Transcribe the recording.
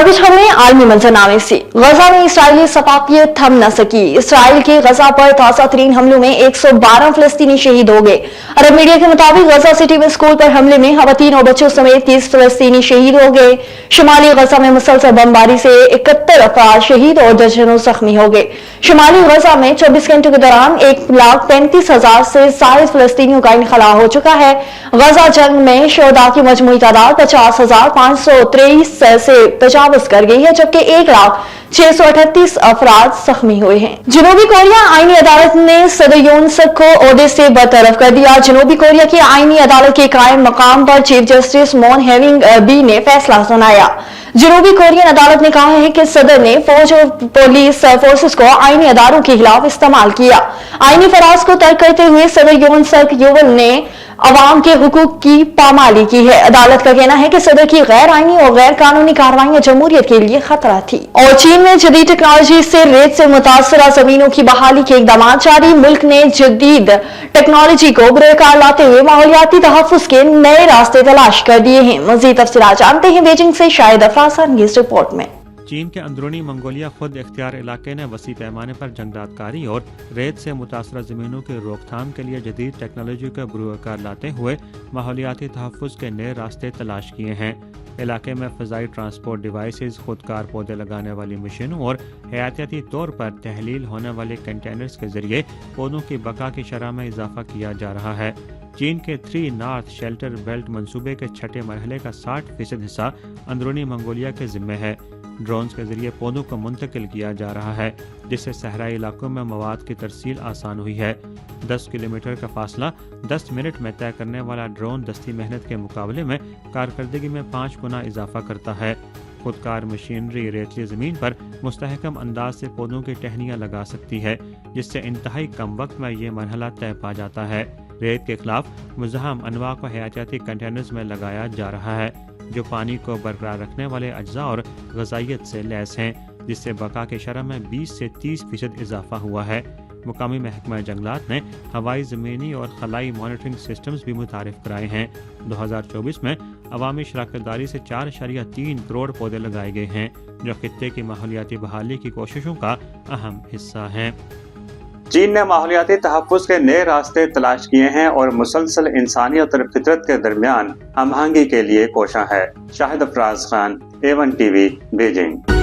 और कुछ हमें आलमी मंजरनामे से। गजा में इसराइली सफाकियत थम न सकी। इसराइल के गजा पर ताज़ा तरीन हमलों में 112 फलस्तीनी शहीद हो गए। अरब मीडिया के मुताबिक गजा सिटी में स्कूल पर हमले में खवातीन और बच्चों समेत 30 फलस्तीनी शहीद हो गए। शुमाली गजा में मुसलसल बमबारी से 71 अफराद शहीद और दर्जनों जख्मी हो गए। शुमाली गजा में 24 घंटों के दौरान 1,35,000 से ज्यादा फलस्तीनियों का इनखला हो चुका है। गजा जंग में शोहदा की मजमूई तादाद 50,523 से तजावुज कर गई है, जबकि 1,638 अफराद जख्मी हुए हैं। जनूबी कोरिया आईनी अदालत ने सदर यून सक को ओहदे से बरतरफ कर दिया। जनूबी कोरिया की आईनी अदालत के कायम मकाम पर चीफ जस्टिस मोन हेविंग बी ने फैसला सुनाया। जनूबी कोरियन अदालत ने कहा है कि सदर ने फौज और पुलिस फोर्सेस को आईनी अदारों के खिलाफ इस्तेमाल किया। आईनी फराज को तर्क करते हुए सदर यून सक यूवल ने अवाम के हुकूक की पामाली की है। अदालत का कहना है कि सदर की गैर आईनी और गैर कानूनी कार्रवाइयां जमहूरियत के लिए खतरा थी। और चीन में जदीद टेक्नोलॉजी से रेत से मुतासरा जमीनों की बहाली के इकदाम जारी। मुल्क ने जदीद टेक्नोलॉजी को बरकरार लाते हुए माहौलियाती तहफ्फुज़ के नए रास्ते तलाश कर दिए हैं। मजीद तफसीलात जानते हैं बीजिंग से शाहिद अफराज की इस रिपोर्ट में। चीन के अंदरूनी मंगोलिया खुद इख्तियार इलाके ने वसी पैमाने पर जंगलातकारी और रेत से मुतासरा ज़मीनों की रोकथाम के लिए जदीद टेक्नोलॉजी का बुरुकार लाते हुए माहौलियाती तहफ्फुज़ के नए रास्ते तलाश किए हैं। इलाके में फ़ज़ाई ट्रांसपोर्ट डिवाइसेस, खुदकार पौधे लगाने वाली मशीनों और हयातियाती तौर पर तहलील होने वाले कंटेनर्स के जरिए पौधों की बका की शरह में इजाफा किया जा रहा है। चीन के 3 नॉर्थ शेल्टर बेल्ट मंसूबे के छठे मरहले का 60% हिस्सा अंदरूनी मंगोलिया के ज़िम्मे है। ड्रोन्स के जरिए पौधों को मुंतकिल किया जा रहा है, जिससे सहराई इलाकों में मवाद की तरसील आसान हुई है। 10 किलोमीटर का फासला 10 मिनट में तय करने वाला ड्रोन दस्ती मेहनत के मुकाबले में कारकर्दगी में 5 गुना इजाफा करता है। खुदकार मशीनरी रेतली ज़मीन पर मुस्तहकम अंदाज से पौधों की टहनियाँ लगा सकती है, जिससे इंतहाई कम वक्त में ये मरहला तय पा जाता है। रेत के खिलाफ मुज़ाहम अनवा को हयातियाती कंटेनर्स में लगाया जा रहा है, जो पानी को बरकरार रखने वाले अज्जा और ग़िज़ाइयत से लैस हैं, जिससे बका की शरह में 20 से 30% इजाफा हुआ है। मुकामी महकमा जंगलात ने हवाई, ज़मीनी और खलाई मॉनिटरिंग सिस्टम्स भी मुतारिफ कराए हैं। 2024 में अवामी शराकतदारी से 4.3 करोड़ पौधे लगाए गए हैं, जो खित्ते की माहौलियाती बहाली की कोशिशों का अहम हिस्सा हैं। चीन ने माहौलियाती तहफ्फुज़ के नए रास्ते तलाश किए हैं और मुसलसल इंसानियत और फितरत के दरमियान हम आहंगी के लिए कोशां है। Shahid Afraz Khan, A1 TV, Beijing.